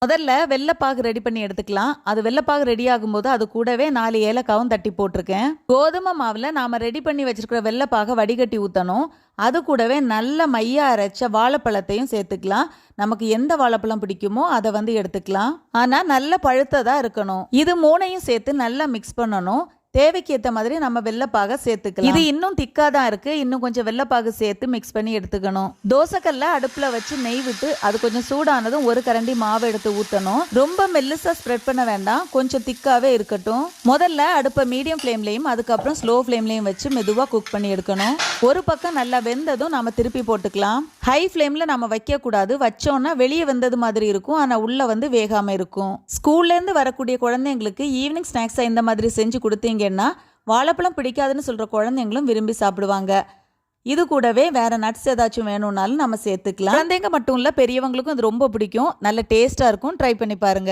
முதல்ல வெள்ளைப்பாகு ரெடி பண்ணி எடுத்துக்கலாம். அது வெள்ளைப்பாகு ரெடி ஆகும்போது அது கூடவே 4 ஏலக்காவும் தட்டி போட்டிருக்கேன். கோதுமை மாவில் நாம் ரெடி பண்ணி வச்சிருக்கிற வெள்ளைப்பாகை வடிகட்டி ஊற்றணும். அது கூடவே நல்ல மையா அரைச்ச வாழைப்பழத்தையும் சேர்த்துக்கலாம். நமக்கு எந்த வாழைப்பழம் பிடிக்குமோ அதை எடுத்துக்கலாம். ஆனால் நல்ல பழுத்ததாக இருக்கணும். இது 3ஐயும் சேர்த்து நல்லா மிக்ஸ் பண்ணணும். தேவைக்கு ஏற்ற மாதிரி நம்ம வெள்ளைப்பாகை சேர்த்துக்கலாம். இது இன்னும் திக்காக தான் இருக்கு. இன்னும் கொஞ்சம் வெள்ளைப்பாகு சேர்த்து மிக்ஸ் பண்ணி எடுத்துக்கணும். தோசைக்கல்ல அடுப்புல வச்சு நெய் விட்டு அது கொஞ்சம் சூடானதும் ஒரு கரண்டி மாவு எடுத்து ஊற்றணும். ரொம்ப மெல்லிசா ஸ்ப்ரெட் பண்ண வேண்டாம், கொஞ்சம் திக்காவே இருக்கட்டும். முதல்ல அடுப்பை மீடியம் ஃப்ளேம்லையும் அதுக்கப்புறம் ஸ்லோ ஃப்ளேம்லையும் வச்சு மெதுவாக குக் பண்ணி எடுக்கணும். ஒரு பக்கம் நல்லா வெந்ததும் நம்ம திருப்பி போட்டுக்கலாம். ஹை ஃப்ளேம்ல நம்ம வைக்க கூடாது. வச்சோம்னா வெளியே வெந்தது மாதிரி இருக்கும், ஆனால் உள்ள வேகாம இருக்கும். ஸ்கூல்ல இருந்து வரக்கூடிய குழந்தைங்களுக்கு ஈவினிங் ஸ்நாக்ஸா இந்த மாதிரி செஞ்சு கொடுத்தீங்க. வாழைப்பழம் பிடிக்காதுன்னு சொல்ற குழந்தைங்களும் விரும்பி சாப்பிடுவாங்க. இது கூடவே வேற நட்ஸ் ஏதாச்சும் வேணும்னாலும் நம்ம சேர்த்துக்கலாம். குழந்தைங்க மட்டும் இல்ல, பெரியவங்களுக்கும் இது ரொம்ப பிடிக்கும். நல்ல டேஸ்டா இருக்கும். ட்ரை பண்ணி பாருங்க.